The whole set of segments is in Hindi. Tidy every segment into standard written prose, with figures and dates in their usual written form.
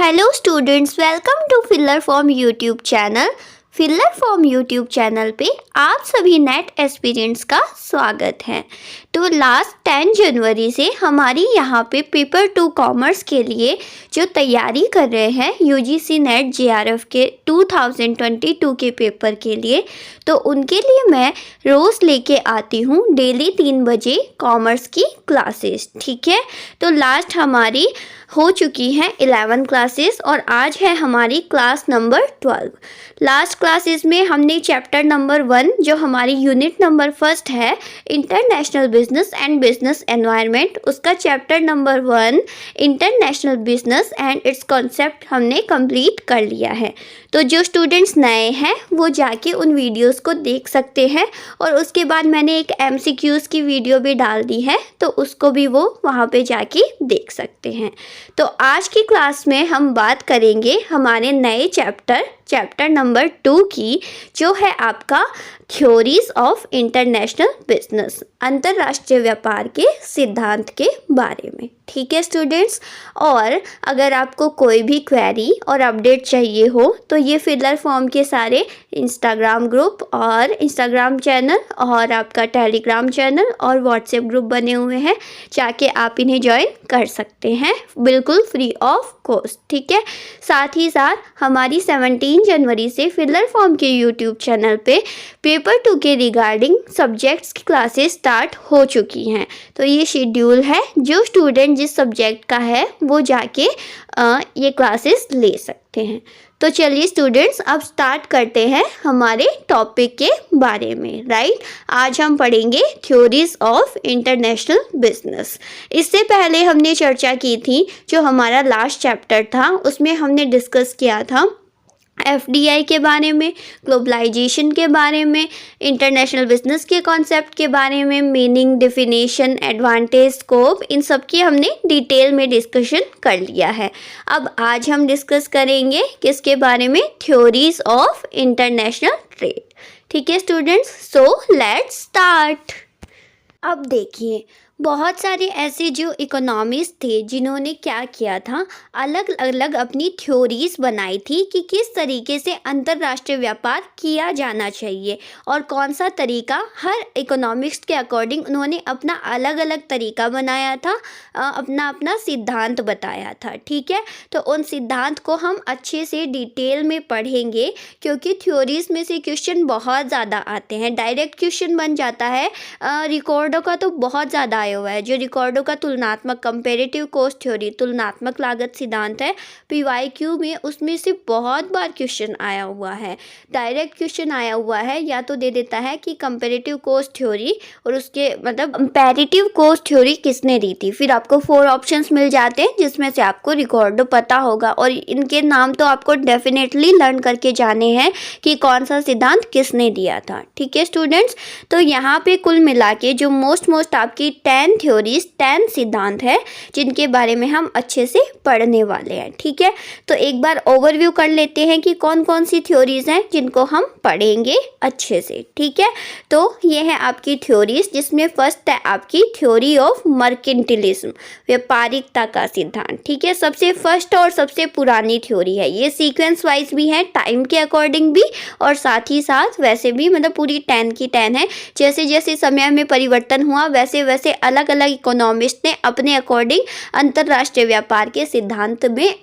Hello students, welcome to filler form YouTube channel. Filler form YouTube channel पे आप सभी नेट एस्पिरेंट्स का स्वागत है। तो लास्ट 10 जनवरी से हमारी यहाँ पे पेपर 2 कॉमर्स के लिए जो तैयारी कर रहे हैं यूजीसी नेट जेआरएफ के 2022 के पेपर के लिए, तो उनके लिए मैं रोज़ लेके आती हूँ डेली 3 बजे कॉमर्स की क्लासेस। ठीक है, तो लास्ट हमारी हो चुकी है 11 क्लासेस और आज है हमारी क्लास नंबर 12। लास्ट क्लासेस में हमने चैप्टर नंबर 1 जो हमारी यूनिट नंबर 1 है international business and business environment, उसका chapter number 1 international business and its concept हमने कंप्लीट कर लिया है। तो जो स्टूडेंट्स नए हैं वो जाके उन वीडियोस को देख सकते हैं और उसके बाद मैंने एक एमसीक्यूज़ की वीडियो भी डाल दी है, तो उसको भी वो वहाँ पे जाके देख सकते हैं। तो आज की क्लास में हम बात करेंगे हमारे नए चैप्टर नंबर 2 की, जो है आपका थ्योरीज ऑफ इंटरनेशनल बिजनेस, अंतर्राष्ट्रीय व्यापार के सिद्धांत के बारे में। ठीक है स्टूडेंट्स, और अगर आपको कोई भी क्वेरी और अपडेट चाहिए हो तो ये फिलर फॉर्म के सारे इंस्टाग्राम ग्रुप और इंस्टाग्राम चैनल और आपका टेलीग्राम चैनल और व्हाट्सएप ग्रुप बने हुए हैं, जाके आप इन्हें ज्वाइन कर सकते हैं बिल्कुल फ्री ऑफ कॉस्ट। ठीक है, साथ ही साथ हमारी 17 जनवरी से फिलर फॉर्म के यूट्यूब चैनल पे पेपर 2 के रिगार्डिंग सब्जेक्ट्स की क्लासेस स्टार्ट हो चुकी हैं। तो ये शेड्यूल है, जो स्टूडेंट जिस सब्जेक्ट का है वो जाके ये क्लासेस ले सकते हैं। तो चलिए स्टूडेंट्स, अब स्टार्ट करते हैं हमारे टॉपिक के बारे में। राइट, आज हम पढ़ेंगे थ्योरीज ऑफ इंटरनेशनल बिजनेस। इससे पहले हमने चर्चा की थी, जो हमारा लास्ट चैप्टर था उसमें हमने डिस्कस किया था एफडीआई के बारे में, ग्लोबलाइजेशन के बारे में, इंटरनेशनल बिजनेस के कॉन्सेप्ट के बारे में, मीनिंग, डेफिनेशन, एडवांटेज, स्कोप, इन सब की हमने डिटेल में डिस्कशन कर लिया है। अब आज हम डिस्कस करेंगे किसके बारे में, थ्योरीज ऑफ इंटरनेशनल ट्रेड। ठीक है स्टूडेंट्स, सो लेट्स स्टार्ट। अब देखिए, बहुत सारे ऐसे जो इकोनॉमिस्ट थे जिन्होंने क्या किया था, अलग अलग अपनी थ्योरीज बनाई थी कि किस तरीके से अंतर्राष्ट्रीय व्यापार किया जाना चाहिए और कौन सा तरीका, हर इकोनॉमिस्ट के अकॉर्डिंग उन्होंने अपना अलग अलग तरीका बनाया था, अपना अपना सिद्धांत बताया था। ठीक है, तो उन सिद्धांत को हम अच्छे से डिटेल में पढ़ेंगे, क्योंकि थ्योरीज में से क्वेश्चन बहुत ज़्यादा आते हैं। डायरेक्ट क्वेश्चन बन जाता है, रिकॉर्डों का तो बहुत ज़्यादा हुआ है। जो रिकॉर्डों का तुलनात्मक कंपैरेटिव कॉस्ट थ्योरी, तुलनात्मक लागत सिद्धांत है पीवाईक्यू में, उसमें से बहुत बार क्वेश्चन आया हुआ है। डायरेक्ट क्वेश्चन आया हुआ है, या तो दे देता है कि कंपैरेटिव कॉस्ट थ्योरी और उसके मतलब कंपैरेटिव कॉस्ट थ्योरी किसने दी थी, फिर आपको 4 ऑप्शंस मिल जाते हैं जिसमें से आपको रिकॉर्ड पता होगा और इनके नाम तो आपको डेफिनेटली लर्न करके जाने हैं कि कौन सा सिद्धांत किसने दिया था। ठीक है स्टूडेंट्स, तो यहाँ पे कुल मिला के जो मोस्ट आपकी 10 थ्योरीज, 10 सिद्धांत है जिनके बारे में हम अच्छे से पढ़ने वाले हैं। ठीक है, तो एक बार ओवरव्यू कर लेते हैं कि कौन कौन सी थ्योरीज हैं जिनको हम पढ़ेंगे अच्छे से। ठीक है, तो ये है आपकी थ्योरीज, जिसमें फर्स्ट है आपकी थ्योरी ऑफ मर्केंटिलिज्म, व्यापारिकता का सिद्धांत। ठीक है, सबसे फर्स्ट और सबसे पुरानी थ्योरी है ये, सीक्वेंस वाइज भी है, टाइम के अकॉर्डिंग भी और साथ ही साथ वैसे भी, मतलब पूरी 10 की 10 है। जैसे जैसे समय में परिवर्तन हुआ वैसे वैसे अलग अलग इकोनॉमिस्ट ने अपने अकॉर्डिंग अंतर्राष्ट्रीय व्यापार के सिद्धांत में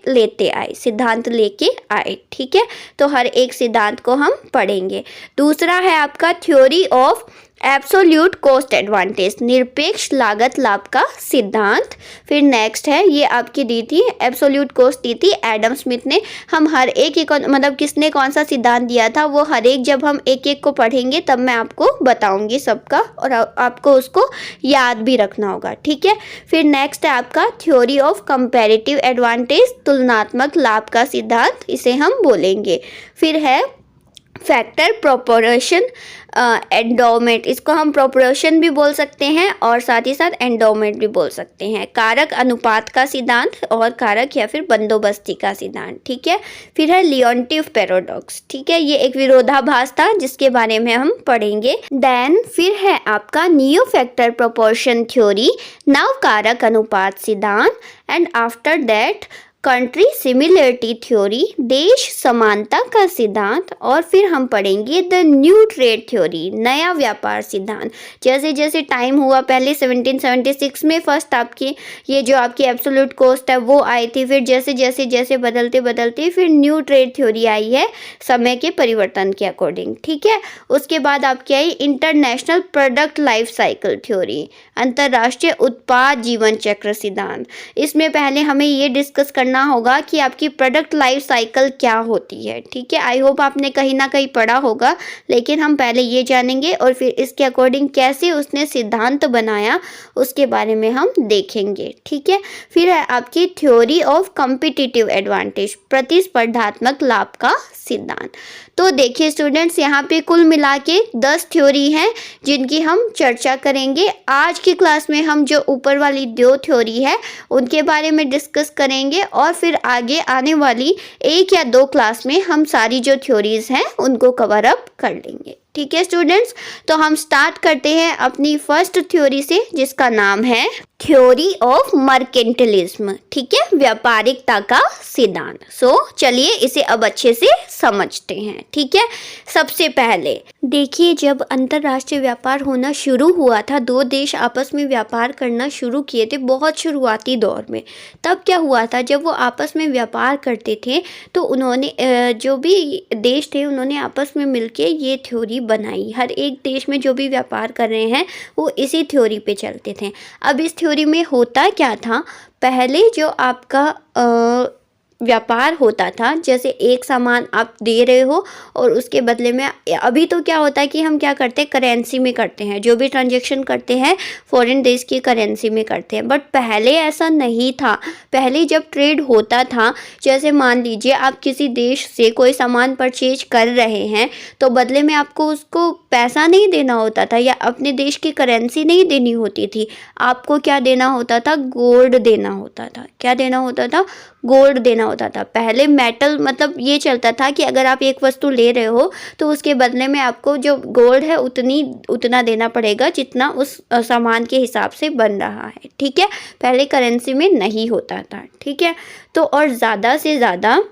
सिद्धांत लेके आए। ठीक है, तो हर एक सिद्धांत को हम पढ़ेंगे। दूसरा है आपका theory of absolute cost advantage, निरपेक्ष लागत लाभ का सिद्धांत। फिर नेक्स्ट है, ये आपकी दी थी एब्सोल्यूट कॉस्ट दी थी एडम स्मिथ ने। हम हर एक मतलब किसने कौन सा सिद्धांत दिया था वो हर एक, जब हम एक एक को पढ़ेंगे तब मैं आपको बताऊंगी सबका, और आपको उसको याद भी रखना होगा। ठीक है, फिर नेक्स्ट है आपका थ्योरी ऑफ कंपैरेटिव एडवांटेज, तुलनात्मक लाभ का सिद्धांत, इसे हम बोलेंगे। फिर है फैक्टर प्रोपोर्शन एंडोमेंट, इसको हम प्रोपोर्शन भी बोल सकते हैं और साथ ही साथ एंडोमेंट भी बोल सकते हैं। कारक अनुपात का सिद्धांत और कारक या फिर बंदोबस्ती का सिद्धांत। ठीक है, फिर है लियोन्टिव पैराडॉक्स। ठीक है, ये एक विरोधाभास था जिसके बारे में हम पढ़ेंगे। देन फिर है आपका नियो फैक्टर प्रोपोर्शन थ्योरी, नव कारक अनुपात सिद्धांत, and after that country similarity theory, देश समानता का सिद्धांत, और फिर हम पढ़ेंगे द न्यू ट्रेड थ्योरी, नया व्यापार सिद्धांत। जैसे जैसे टाइम हुआ, पहले 1776 में फर्स्ट आपकी ये जो आपकी एब्सोल्यूट कॉस्ट है वो आई थी, फिर जैसे जैसे जैसे बदलते बदलते फिर न्यू ट्रेड थ्योरी आई है समय के परिवर्तन के अकॉर्डिंग, ठीक है। उसके बाद आपकी आई international product life cycle theory, अंतर्राष्ट्रीय उत्पाद जीवन चक्र सिद्धांत। इसमें पहले हमें ये डिस्कस करना होगा कि आपकी प्रोडक्ट लाइफ साइकिल क्या होती है, ठीक है। आई होप आपने कहीं ना कहीं पढ़ा होगा, लेकिन हम पहले ये जानेंगे और फिर इसके अकॉर्डिंग कैसे उसने सिद्धांत बनाया उसके बारे में हम देखेंगे, ठीक है। फिर है आपकी थ्योरी ऑफ कॉम्पिटिटिव एडवांटेज, प्रतिस्पर्धात्मक लाभ का सिद्धांत। तो देखिए स्टूडेंट्स, यहाँ पे कुल मिला के 10 थ्योरी हैं जिनकी हम चर्चा करेंगे। आज की क्लास में हम जो ऊपर वाली 2 थ्योरी है उनके बारे में डिस्कस करेंगे, और फिर आगे आने वाली 1 या 2 क्लास में हम सारी जो थ्योरीज हैं उनको कवर अप कर लेंगे, ठीक है स्टूडेंट्स। तो हम स्टार्ट करते हैं अपनी फर्स्ट थ्योरी से, जिसका नाम है थ्योरी ऑफ मर्केंटिलिज्म, ठीक है, व्यापारिकता का सिद्धांत। चलिए इसे अब अच्छे से समझते हैं, ठीक है। सबसे पहले देखिए, जब अंतर्राष्ट्रीय व्यापार होना शुरू हुआ था, 2 देश आपस में व्यापार करना शुरू किए थे बहुत शुरुआती दौर में। तब क्या हुआ था, जब वो आपस में व्यापार करते थे तो उन्होंने जो भी देश थे उन्होंने आपस में मिलके ये थ्योरी बनाई। हर एक देश में जो भी व्यापार कर रहे हैं वो इसी थ्योरी पे चलते थे। अब इस थ्योरी में होता क्या था, पहले जो आपका व्यापार होता था, जैसे एक सामान आप दे रहे हो और उसके बदले में, अभी तो क्या होता है कि हम क्या करते हैं, करेंसी में करते हैं, जो भी ट्रांजैक्शन करते हैं फॉरेन देश की करेंसी में करते हैं। बट पहले ऐसा नहीं था। पहले जब ट्रेड होता था, जैसे मान लीजिए आप किसी देश से कोई सामान परचेज कर रहे हैं तो बदले में आपको उसको पैसा नहीं देना होता था या अपने देश की करेंसी नहीं देनी होती थी। आपको क्या देना होता था, गोल्ड देना होता था। क्या देना होता था, गोल्ड देना होता था। पहले मेटल मतलब ये चलता था कि अगर आप एक वस्तु ले रहे हो तो उसके बदले में आपको जो गोल्ड है उतना देना पड़ेगा जितना उस सामान के हिसाब से बन रहा है, ठीक है। पहले करेंसी में नहीं होता था, ठीक है। तो और ज़्यादा से ज़्यादा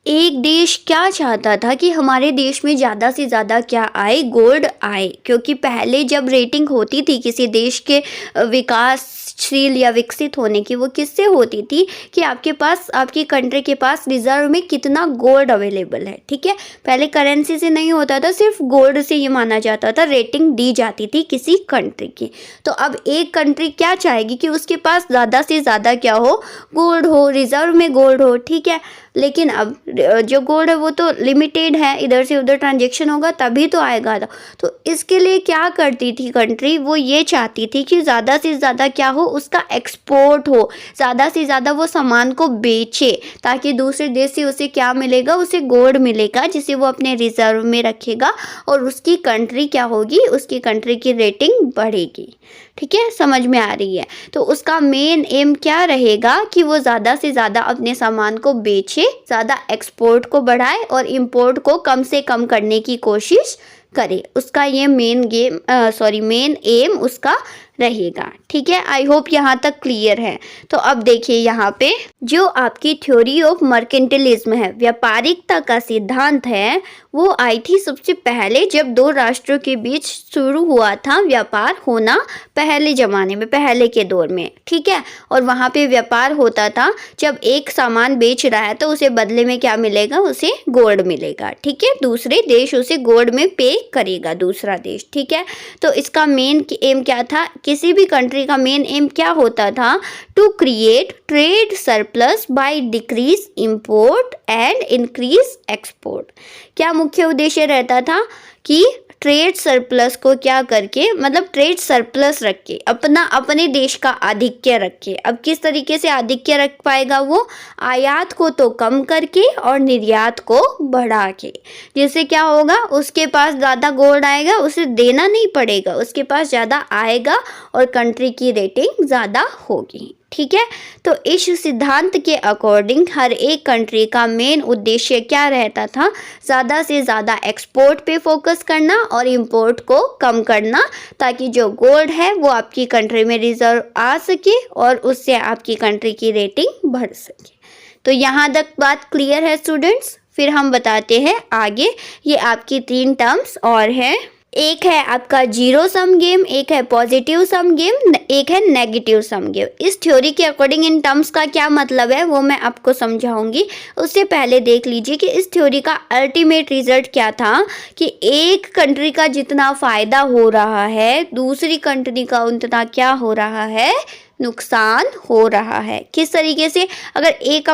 एक देश क्या चाहता था कि हमारे देश में ज़्यादा से ज़्यादा क्या आए, गोल्ड आए, क्योंकि पहले जब रेटिंग होती थी किसी देश के विकासशील या विकसित होने की, वो किससे होती थी कि आपके पास, आपकी कंट्री के पास रिजर्व में कितना गोल्ड अवेलेबल है, ठीक है। पहले करेंसी से नहीं होता था, सिर्फ गोल्ड से ये माना जाता था, रेटिंग दी जाती थी किसी कंट्री की। तो अब एक कंट्री क्या चाहेगी कि उसके पास ज़्यादा से ज़्यादा क्या हो, गोल्ड हो, रिजर्व में गोल्ड हो, ठीक है। लेकिन अब जो गोल्ड है वो तो लिमिटेड है, इधर से उधर ट्रांजैक्शन होगा तभी तो आएगा। तो इसके लिए क्या करती थी कंट्री, वो ये चाहती थी कि ज़्यादा से ज़्यादा क्या हो, उसका एक्सपोर्ट हो, ज़्यादा से ज़्यादा वो सामान को बेचे, ताकि दूसरे देश से उसे क्या मिलेगा, उसे गोल्ड मिलेगा जिसे वो अपने रिजर्व में रखेगा और उसकी कंट्री क्या होगी, उसकी कंट्री की रेटिंग बढ़ेगी, ठीक है। समझ में आ रही है। तो उसका मेन एम क्या रहेगा कि वो ज़्यादा से ज़्यादा अपने सामान को बेचे, ज़्यादा एक्सपोर्ट को बढ़ाए और इंपोर्ट को कम से कम करने की कोशिश करे। उसका ये मेन एम उसका रहेगा, ठीक है। आई होप यहाँ तक क्लियर है। तो अब देखिए यहाँ पे जो आपकी थ्योरी ऑफ मर्केंटिलिज्म है, व्यापारिकता का सिद्धांत है, वो आई थी सबसे पहले जब 2 राष्ट्रों के बीच शुरू हुआ था व्यापार होना, पहले ज़माने में, पहले के दौर में, ठीक है। और वहाँ पे व्यापार होता था, जब एक सामान बेच रहा है तो उसे बदले में क्या मिलेगा, उसे गोल्ड मिलेगा, ठीक है। दूसरे देश उसे गोल्ड में पे करेगा, दूसरा देश, ठीक है। तो इसका मेन एम क्या था, किसी भी कंट्री का मेन एम क्या होता था, to create trade surplus by decrease import and increase export. क्या मुख्य उद्देश्य रहता था कि ट्रेड सरप्लस को क्या करके, मतलब ट्रेड सरप्लस रख के अपने देश का आधिक्य रखे। अब किस तरीके से आधिक्य रख पाएगा वो, आयात को तो कम करके और निर्यात को बढ़ा के। जिससे क्या होगा, उसके पास ज़्यादा गोल्ड आएगा, उसे देना नहीं पड़ेगा, उसके पास ज़्यादा आएगा और कंट्री की रेटिंग ज़्यादा होगी, ठीक है। तो इस सिद्धांत के अकॉर्डिंग हर एक कंट्री का मेन उद्देश्य क्या रहता था, ज़्यादा से ज़्यादा एक्सपोर्ट पे फोकस करना और इंपोर्ट को कम करना, ताकि जो गोल्ड है वो आपकी कंट्री में रिजर्व आ सके और उससे आपकी कंट्री की रेटिंग बढ़ सके। तो यहाँ तक बात क्लियर है स्टूडेंट्स। फिर हम बताते हैं आगे। ये आपकी 3 टर्म्स और हैं। एक है आपका जीरो सम गेम, एक है पॉजिटिव सम गेम, एक है नेगेटिव सम गेम। इस थ्योरी के अकॉर्डिंग इन टर्म्स का क्या मतलब है वो मैं आपको समझाऊंगी। उससे पहले देख लीजिए कि इस थ्योरी का अल्टीमेट रिजल्ट क्या था, कि एक कंट्री का जितना फ़ायदा हो रहा है दूसरी कंट्री का उतना क्या हो रहा है, नुकसान हो रहा है। किस तरीके से, अगर एक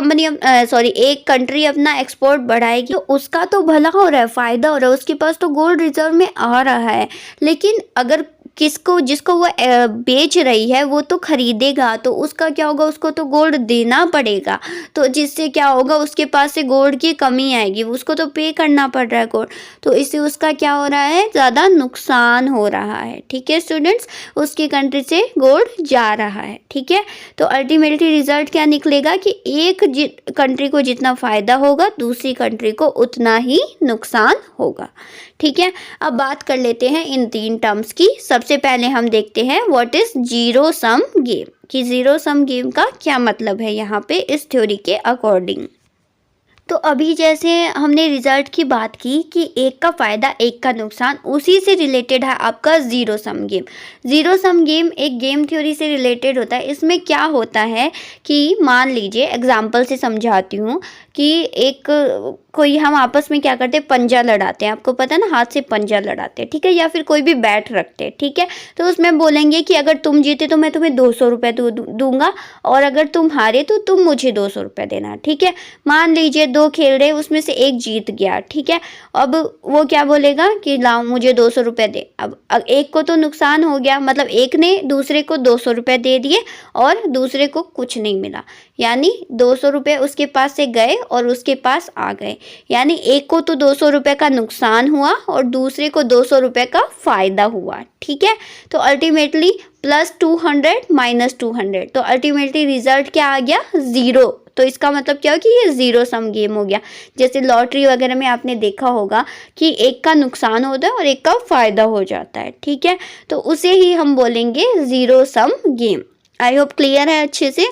कंट्री अपना एक्सपोर्ट बढ़ाएगी तो उसका तो भला हो रहा है, फ़ायदा हो रहा है, उसके पास तो गोल्ड रिजर्व में आ रहा है। लेकिन अगर जिसको वो बेच रही है वो तो खरीदेगा, तो उसका क्या होगा, उसको तो गोल्ड देना पड़ेगा। तो जिससे क्या होगा, उसके पास से गोल्ड की कमी आएगी, उसको तो पे करना पड़ रहा है गोल्ड, तो इससे उसका क्या हो रहा है, ज़्यादा नुकसान हो रहा है। ठीक है स्टूडेंट्स, उसकी कंट्री से गोल्ड जा रहा है। ठीक है, तो अल्टीमेटली रिजल्ट क्या निकलेगा कि एक कंट्री को जितना फ़ायदा होगा दूसरी कंट्री को उतना ही नुकसान होगा। ठीक है, अब बात कर लेते हैं इन 3 टर्म्स की। सबसे पहले हम देखते हैं what is zero sum game, कि जीरो सम गेम का क्या मतलब है यहाँ पे इस थ्योरी के अकॉर्डिंग। तो अभी जैसे हमने रिजल्ट की बात की कि एक का फ़ायदा एक का नुकसान, उसी से रिलेटेड है आपका zero sum game. Zero sum game एक गेम थ्योरी से रिलेटेड होता है। इसमें क्या होता है कि मान लीजिए, एग्जांपल से समझाती हूँ कि कोई हम आपस में क्या करते हैं, पंजा लड़ाते हैं। आपको पता है ना, हाथ से पंजा लड़ाते हैं। ठीक है, या फिर कोई भी बैट रखते हैं। ठीक है, तो उसमें बोलेंगे कि अगर तुम जीते तो मैं तुम्हें 200 रुपये दूंगा, और अगर तुम हारे तो तुम मुझे 200 रुपये देना। ठीक है, मान लीजिए 2 खेल रहे, उसमें से एक जीत गया। ठीक है, अब वो क्या बोलेगा कि लाओ मुझे 200 रुपये दे। अब एक को तो नुकसान हो गया, मतलब एक ने दूसरे को 200 रुपये दे दिए और दूसरे को कुछ नहीं मिला, यानी 200 रुपये उसके पास से गए और उसके पास आ गए, यानी एक को तो 200 रुपये का नुकसान हुआ और दूसरे को 200 रुपये का फ़ायदा हुआ। ठीक है, तो अल्टीमेटली +200 -200, तो अल्टीमेटली रिजल्ट क्या आ गया, ज़ीरो। तो इसका मतलब क्या हो कि ये ज़ीरो सम गेम हो गया। जैसे लॉटरी वगैरह में आपने देखा होगा कि एक का नुकसान होता है और एक का फ़ायदा हो जाता है। ठीक है, तो उसे ही हम बोलेंगे zero sum game. I hope clear है अच्छे से।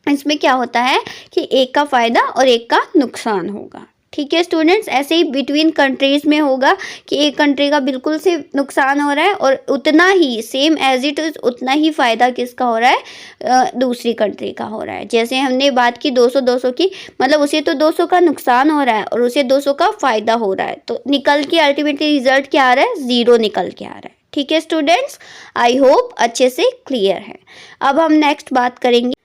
इसमें क्या होता है कि एक का फ़ायदा और एक का नुकसान होगा। ठीक है स्टूडेंट्स, ऐसे ही बिटवीन कंट्रीज़ में होगा कि एक कंट्री का बिल्कुल से नुकसान हो रहा है और उतना ही सेम एज इट इज़ उतना ही फ़ायदा किसका हो रहा है, दूसरी कंट्री का हो रहा है। जैसे हमने बात की 200 की, मतलब उसे तो 200 का नुकसान हो रहा है और उसे 200 का फ़ायदा हो रहा है, तो निकल के अल्टीमेटली रिजल्ट क्या आ रहा है, ज़ीरो निकल के आ रहा है। ठीक है स्टूडेंट्स, आई होप अच्छे से क्लियर है। अब हम नेक्स्ट बात करेंगे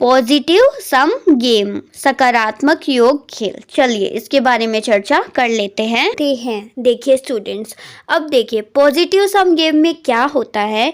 पॉजिटिव सम गेम, सकारात्मक योग खेल। चलिए इसके बारे में चर्चा कर लेते हैं। देखिए स्टूडेंट्स, अब देखिए पॉजिटिव सम गेम में क्या होता है।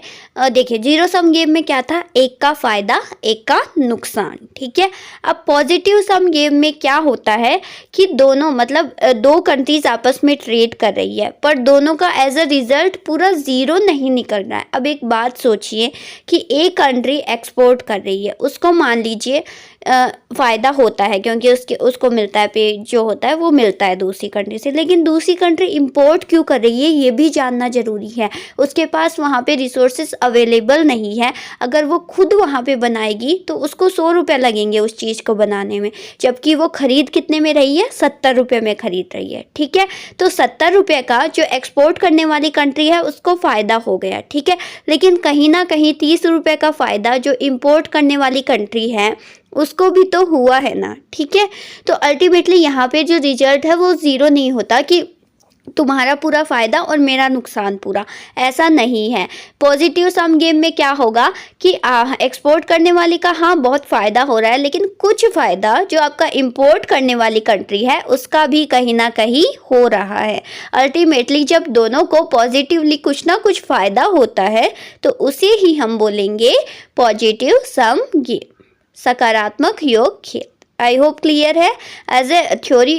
देखिए जीरो सम गेम में क्या था, एक का फ़ायदा एक का नुकसान। ठीक है, अब पॉजिटिव सम गेम में क्या होता है कि दोनों, मतलब 2 कंट्रीज आपस में ट्रेड कर रही है, पर दोनों का एज अ रिजल्ट पूरा ज़ीरो नहीं निकल रहा है। अब एक बात सोचिए कि एक कंट्री एक्सपोर्ट कर रही है, उसको मान लीजिए फ़ायदा होता है क्योंकि उसको मिलता है, पे जो होता है वो मिलता है दूसरी कंट्री से, लेकिन दूसरी कंट्री इंपोर्ट क्यों कर रही है ये भी जानना ज़रूरी है। उसके पास वहाँ पे रिसोर्सेज अवेलेबल नहीं है। अगर वो खुद वहाँ पे बनाएगी तो उसको 100 रुपये लगेंगे उस चीज़ को बनाने में, जबकि वो ख़रीद कितने में रही है, 70 रुपये में ख़रीद रही है। ठीक है, तो 70 रुपये का जो एक्सपोर्ट करने वाली कंट्री है उसको फ़ायदा हो गया। ठीक है, लेकिन कहीं ना कहीं 30 रुपये का फ़ायदा जो इम्पोर्ट करने वाली कंट्री है उसको भी तो हुआ है ना। ठीक है, तो अल्टीमेटली यहाँ पे जो रिजल्ट है वो ज़ीरो नहीं होता कि तुम्हारा पूरा फ़ायदा और मेरा नुकसान पूरा, ऐसा नहीं है। पॉजिटिव सम गेम में क्या होगा कि एक्सपोर्ट करने वाली का हाँ बहुत फ़ायदा हो रहा है, लेकिन कुछ फ़ायदा जो आपका इंपोर्ट करने वाली कंट्री है उसका भी कहीं ना कहीं हो रहा है। अल्टीमेटली जब दोनों को पॉजिटिवली कुछ ना कुछ फ़ायदा होता है तो उसे ही हम बोलेंगे पॉजिटिव सम गेम, सकारात्मक योग खेल। आई होप क्लियर है। एज ए थ्योरी,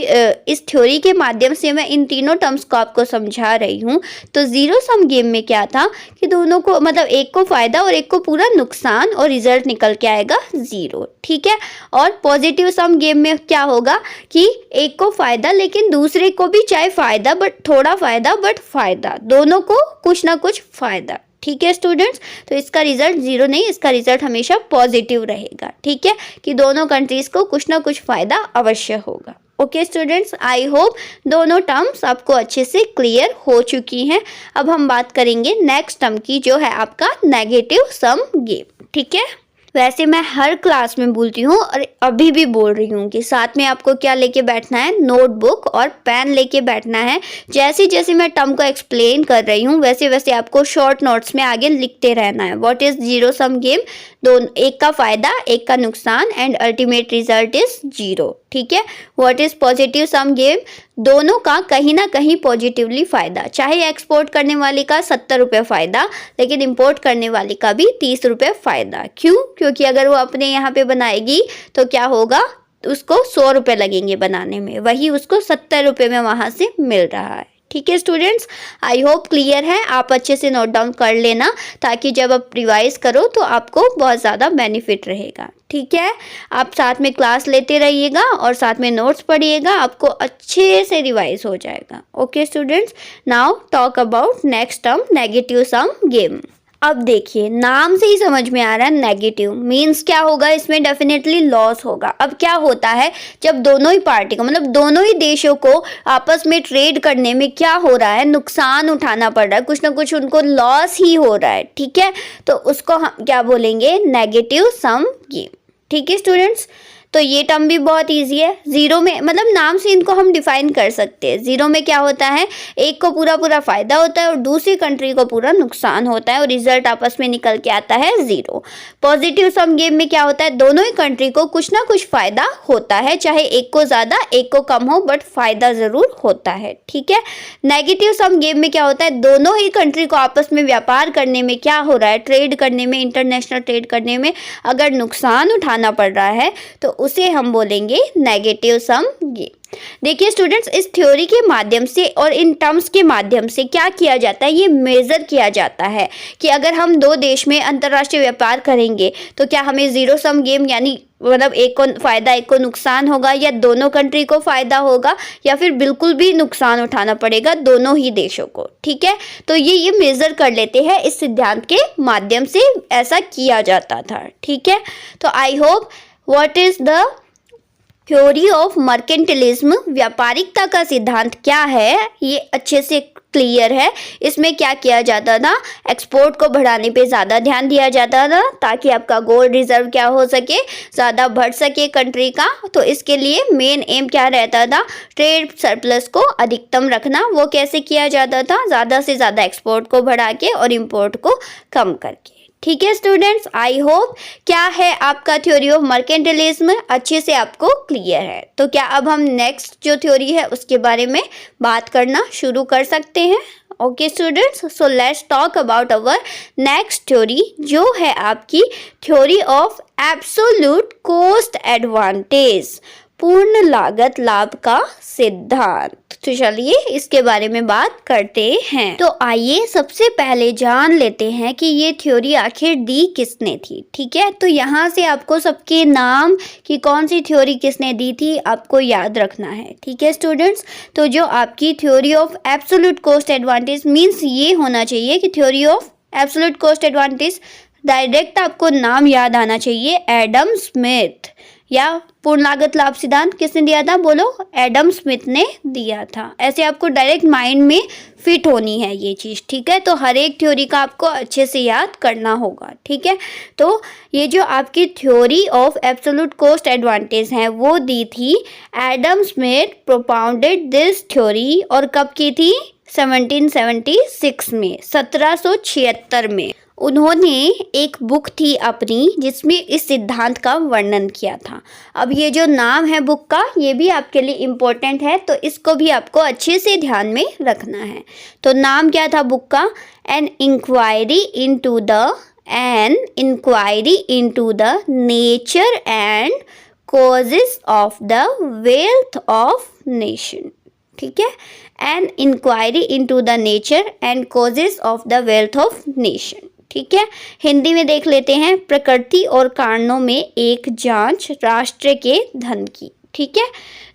इस थ्योरी के माध्यम से मैं इन तीनों टर्म्स को आपको समझा रही हूँ। तो जीरो सम गेम में क्या था कि दोनों को मतलब एक को फायदा और एक को पूरा नुकसान और रिजल्ट निकल के आएगा जीरो, ठीक है। और पॉजिटिव सम गेम में क्या होगा कि एक को फायदा लेकिन दूसरे को भी चाहे फायदा बट थोड़ा फायदा बट फायदा, दोनों को कुछ ना कुछ फायदा, ठीक है स्टूडेंट्स। तो इसका रिजल्ट जीरो नहीं, इसका रिजल्ट हमेशा पॉजिटिव रहेगा, ठीक है, कि दोनों कंट्रीज को कुछ ना कुछ फायदा अवश्य होगा। ओके स्टूडेंट्स, आई होप दोनों टर्म्स आपको अच्छे से क्लियर हो चुकी हैं। अब हम बात करेंगे नेक्स्ट टर्म की, जो है आपका नेगेटिव सम गेम, ठीक है। वैसे मैं हर क्लास में बोलती हूँ और अभी भी बोल रही हूँ कि साथ में आपको क्या लेके बैठना है, नोटबुक और पेन लेके बैठना है। जैसे जैसे मैं टर्म को एक्सप्लेन कर रही हूँ वैसे वैसे आपको शॉर्ट नोट्स में आगे लिखते रहना है। What is zero sum game, दोनों, एक का फायदा एक का नुकसान and ultimate result is zero, ठीक है। What is positive sum game, दोनों का कहीं ना कहीं पॉजिटिवली फायदा, चाहे एक्सपोर्ट करने वाले का 70 रुपये फायदा लेकिन इंपोर्ट करने वाले का भी 30 रुपये फायदा। क्यों? क्योंकि अगर वो अपने यहाँ पे बनाएगी तो क्या होगा, उसको 100 रुपये लगेंगे बनाने में, वही उसको 70 रुपये में वहाँ से मिल रहा है, ठीक है स्टूडेंट्स। आई होप क्लियर है, आप अच्छे से नोट डाउन कर लेना ताकि जब आप रिवाइज करो तो आपको बहुत ज़्यादा बेनिफिट रहेगा, ठीक है। आप साथ में क्लास लेते रहिएगा और साथ में नोट्स पढ़िएगा, आपको अच्छे से रिवाइज हो जाएगा। Okay students, now talk about next term, negative sum game. अब देखिए, नाम से ही समझ में आ रहा है नेगेटिव मीन्स क्या होगा, इसमें डेफिनेटली लॉस होगा। अब क्या होता है, जब दोनों ही पार्टी को मतलब दोनों ही देशों को आपस में ट्रेड करने में क्या हो रहा है, नुकसान उठाना पड़ रहा है, कुछ ना कुछ उनको लॉस ही हो रहा है, ठीक है। तो उसको हम क्या बोलेंगे, नेगेटिव सम गेम, ठीक है स्टूडेंट्स। तो ये टर्म भी बहुत इजी है। जीरो में मतलब नाम से इनको हम डिफाइन कर सकते हैं। जीरो में क्या होता है, एक को पूरा पूरा फायदा होता है और दूसरी कंट्री को पूरा नुकसान होता है और रिजल्ट आपस में निकल के आता है जीरो। पॉजिटिव सम गेम में क्या होता है, दोनों ही कंट्री को कुछ ना कुछ फायदा होता है, चाहे एक को ज़्यादा एक को कम हो बट फायदा ज़रूर होता है, ठीक है। नेगेटिव सम गेम में क्या होता है, दोनों ही कंट्री को आपस में व्यापार करने में क्या हो रहा है, ट्रेड करने में, इंटरनेशनल ट्रेड करने में अगर नुकसान उठाना पड़ रहा है तो उसे हम बोलेंगे नेगेटिव सम गेम। देखिए स्टूडेंट्स, इस थ्योरी के माध्यम से और इन टर्म्स के माध्यम से क्या किया जाता है, ये मेज़र किया जाता है कि अगर हम दो देश में अंतर्राष्ट्रीय व्यापार करेंगे तो क्या हमें जीरो सम गेम यानी मतलब एक को फायदा एक को नुकसान होगा, या दोनों कंट्री को फायदा होगा, या फिर बिल्कुल भी नुकसान उठाना पड़ेगा दोनों ही देशों को, ठीक है। तो ये मेज़र कर लेते हैं, इस सिद्धांत के माध्यम से ऐसा किया जाता था, ठीक है। तो I hope what is the theory of mercantilism, व्यापारिकता का सिद्धांत क्या है ये अच्छे से क्लियर है। इसमें क्या किया जाता था, एक्सपोर्ट को बढ़ाने पे ज़्यादा ध्यान दिया जाता था ताकि आपका गोल्ड रिजर्व क्या हो सके, ज़्यादा बढ़ सके कंट्री का। तो इसके लिए मेन एम क्या रहता था, ट्रेड सरप्लस को अधिकतम रखना। वो कैसे किया जाता था, ज़्यादा से ज़्यादा एक्सपोर्ट को बढ़ा के और इम्पोर्ट को कम करके, ठीक है स्टूडेंट्स। आई होप क्या है आपका थ्योरी ऑफ मर्केंटिलिज्म अच्छे से आपको क्लियर है। तो क्या अब हम नेक्स्ट जो थ्योरी है उसके बारे में बात करना शुरू कर सकते हैं। Okay students, so let's talk about our next theory, जो है आपकी theory of absolute cost advantage, पूर्ण लागत लाभ का सिद्धांत। तो चलिए इसके बारे में बात करते हैं। तो आइए सबसे पहले जान लेते हैं कि ये थ्योरी आखिर दी किसने थी, ठीक है। तो यहाँ से आपको सबके नाम कि कौन सी थ्योरी किसने दी थी आपको याद रखना है, ठीक है स्टूडेंट्स। तो जो आपकी theory of absolute cost advantage means ये होना चाहिए कि theory of absolute cost advantage, direct आपको नाम याद आना चाहिए, एडम स्मिथ। या पूर्ण लागत लाभ सिद्धांत किसने दिया था, बोलो, एडम स्मिथ ने दिया था। ऐसे आपको डायरेक्ट माइंड में फिट होनी है ये चीज़, ठीक है। तो हर एक थ्योरी का आपको अच्छे से याद करना होगा, ठीक है। तो ये जो आपकी theory of absolute cost advantage है वो दी थी Adam Smith, propounded this theory, और कब की थी, 1776 में, 1776 में। उन्होंने एक बुक थी अपनी जिसमें इस सिद्धांत का वर्णन किया था। अब ये जो नाम है बुक का ये भी आपके लिए इम्पोर्टेंट है, तो इसको भी आपको अच्छे से ध्यान में रखना है। तो नाम क्या था बुक का, an inquiry into the nature and causes of the wealth of nation. ठीक है, an inquiry into the nature and causes of the wealth of nation. ठीक है, हिंदी में देख लेते हैं, प्रकृति और कारणों में एक जांच राष्ट्र के धन की। ठीक है,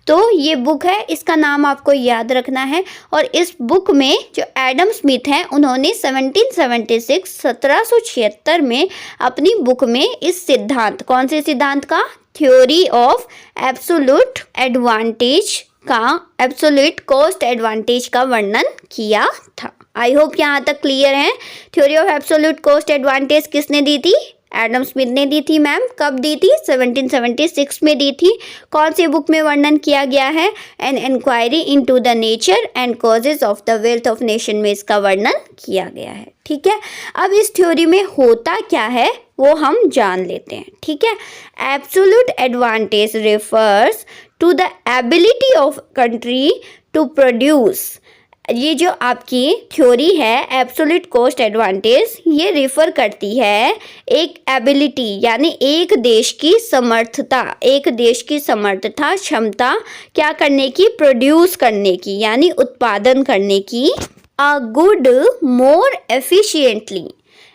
तो ये बुक है, इसका नाम आपको याद रखना है। और इस बुक में जो एडम स्मिथ हैं, उन्होंने 1776 में अपनी बुक में इस सिद्धांत, कौन से सिद्धांत का, थ्योरी ऑफ एब्सोल्यूट एडवांटेज का, एब्सोल्यूट कॉस्ट एडवांटेज का वर्णन किया था। आई होप यहाँ तक क्लियर है। Theory of absolute cost advantage किसने दी थी, एडम स्मिथ ने दी थी मैम। कब दी थी, 1776 में दी थी। कौन सी बुक में वर्णन किया गया है, an inquiry into the nature and causes of the wealth of nation में इसका वर्णन किया गया है। ठीक है, अब इस थ्योरी में होता क्या है वो हम जान लेते हैं। ठीक है, absolute advantage refers to the ability of country to produce. ये जो आपकी थ्योरी है एब्सोल्यूट कॉस्ट एडवांटेज, ये रिफर करती है एक एबिलिटी, यानी एक देश की समर्थता, एक देश की समर्थता, क्षमता क्या करने की, प्रोड्यूस करने की, यानी उत्पादन करने की। अ गुड मोर एफिशिएंटली,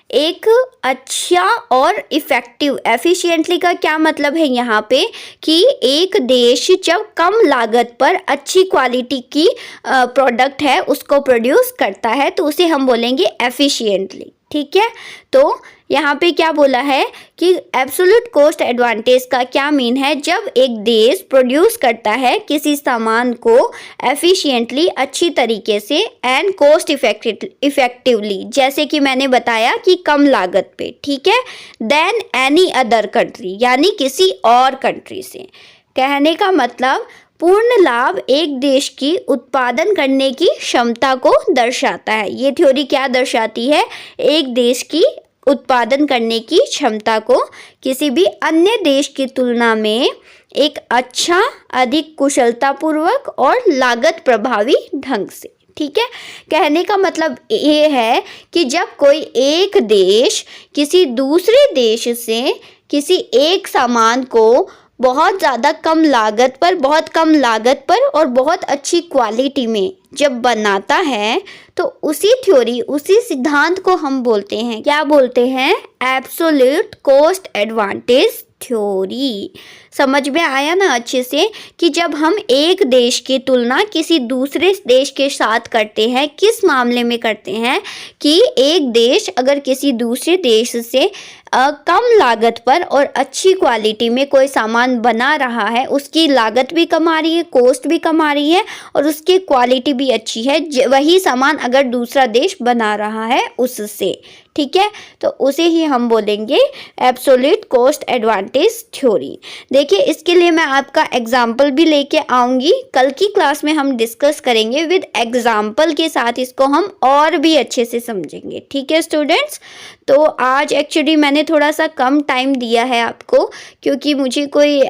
एक अच्छा और इफ़ेक्टिव। एफिशिएंटली का क्या मतलब है यहाँ पे, कि एक देश जब कम लागत पर अच्छी क्वालिटी की प्रोडक्ट है उसको प्रोड्यूस करता है तो उसे हम बोलेंगे एफिशिएंटली। ठीक है, तो यहाँ पे क्या बोला है कि एब्सोल्यूट कॉस्ट एडवांटेज का क्या मीन है, जब एक देश प्रोड्यूस करता है किसी सामान को एफिशिएंटली, अच्छी तरीके से, एंड कॉस्ट इफेक्टिवली, जैसे कि मैंने बताया कि कम लागत पे। ठीक है, देन एनी अदर कंट्री, यानी किसी और कंट्री से। कहने का मतलब पूर्ण लाभ एक देश की उत्पादन करने की क्षमता को दर्शाता है। ये थ्योरी क्या दर्शाती है, एक देश की उत्पादन करने की क्षमता को किसी भी अन्य देश की तुलना में एक अच्छा, अधिक कुशलतापूर्वक और लागत प्रभावी ढंग से। ठीक है, कहने का मतलब ये है कि जब कोई एक देश किसी दूसरे देश से किसी एक सामान को बहुत ज़्यादा कम लागत पर, बहुत कम लागत पर और बहुत अच्छी क्वालिटी में जब बनाता है तो उसी थ्योरी, उसी सिद्धांत को हम बोलते हैं, क्या बोलते हैं, एब्सोल्यूट कॉस्ट एडवांटेज थ्योरी। समझ में आया ना अच्छे से, कि जब हम एक देश की तुलना किसी दूसरे देश के साथ करते हैं, किस मामले में करते हैं, कि एक देश अगर किसी दूसरे देश से कम लागत पर और अच्छी क्वालिटी में कोई सामान बना रहा है, उसकी लागत भी कम आ रही है, कॉस्ट भी कम आ रही है और उसकी क्वालिटी भी अच्छी है, वही सामान अगर दूसरा देश बना रहा है उससे। ठीक है, तो उसे ही हम बोलेंगे एब्सोल्यूट कॉस्ट एडवांटेज थ्योरी। देखिए, इसके लिए मैं आपका एग्जाम्पल भी लेके आऊँगी, कल की क्लास में हम डिस्कस करेंगे विद एग्जाम्पल के साथ, इसको हम और भी अच्छे से समझेंगे। ठीक है स्टूडेंट्स, तो आज एक्चुअली मैंने थोड़ा सा कम टाइम दिया है आपको, क्योंकि मुझे कोई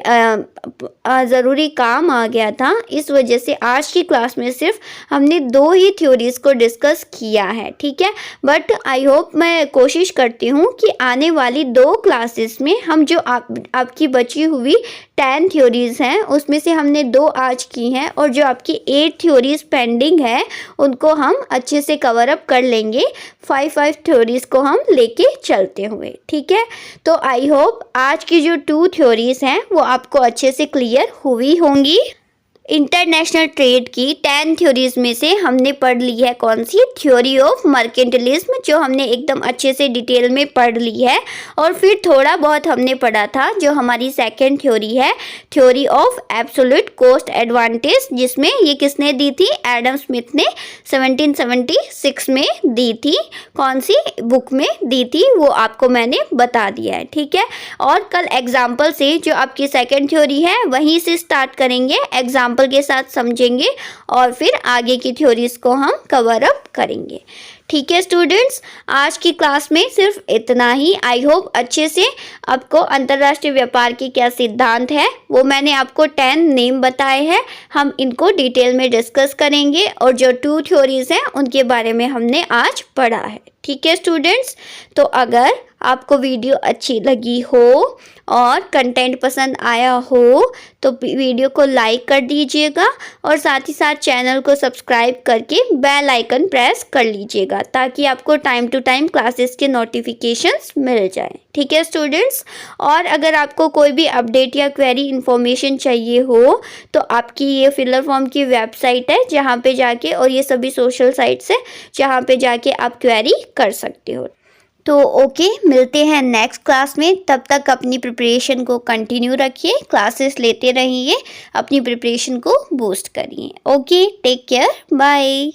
ज़रूरी काम आ गया था, इस वजह से आज की क्लास में सिर्फ हमने 2 ही थ्योरीज को डिस्कस किया है। ठीक है, बट आई होप, मैं कोशिश करती हूँ कि आने वाली 2 क्लासेस में हम जो आपकी बची हुई 10 थ्योरीज हैं उसमें से हमने 2 आज की हैं और जो आपकी 8 थ्योरीज पेंडिंग है उनको हम अच्छे से कवर अप कर लेंगे, 5 थ्योरीज को हम लेके चलते हुए। ठीक है, तो आई होप आज की जो 2 थ्योरीज हैं वो आपको अच्छे से क्लियर हुई होंगी। इंटरनेशनल ट्रेड की 10 थ्योरीज में से हमने पढ़ ली है कौन सी, थ्योरी ऑफ मर्केंटिलिज्म, जो हमने एकदम अच्छे से डिटेल में पढ़ ली है। और फिर थोड़ा बहुत हमने पढ़ा था जो हमारी सेकंड थ्योरी है, theory of absolute cost advantage, जिसमें ये किसने दी थी, एडम स्मिथ ने 1776 में दी थी। कौन सी बुक में दी थी वो आपको मैंने बता दिया है। ठीक है, और कल एग्जाम्पल से जो आपकी सेकेंड थ्योरी है वहीं से स्टार्ट करेंगे, एग्जाम्पल के साथ समझेंगे और फिर आगे की थ्योरीज को हम कवर अप करेंगे। ठीक है स्टूडेंट्स, आज की क्लास में सिर्फ इतना ही। आई होप अच्छे से आपको अंतर्राष्ट्रीय व्यापार की क्या सिद्धांत है वो मैंने आपको 10 नेम बताए हैं, हम इनको डिटेल में डिस्कस करेंगे और जो 2 थ्योरीज हैं उनके बारे में हमने आज पढ़ा है। ठीक है स्टूडेंट्स, तो अगर आपको वीडियो अच्छी लगी हो और कंटेंट पसंद आया हो तो वीडियो को लाइक कर दीजिएगा और साथ ही साथ चैनल को सब्सक्राइब करके बेल आइकन प्रेस कर लीजिएगा ताकि आपको टाइम टू टाइम क्लासेस के नोटिफिकेशंस मिल जाए। ठीक है स्टूडेंट्स, और अगर आपको कोई भी अपडेट या क्वेरी इन्फॉर्मेशन चाहिए हो तो आपकी ये फिलर फॉर्म की वेबसाइट है जहाँ पे जाके, और ये सभी सोशल साइट्स है जहाँ पे जाके आप क्वेरी कर सकते हो। तो ओके, मिलते हैं नेक्स्ट क्लास में। तब तक अपनी प्रिपरेशन को कंटिन्यू रखिए, क्लासेस लेते रहिए, अपनी प्रिपरेशन को बूस्ट करिए। Okay, take care, bye.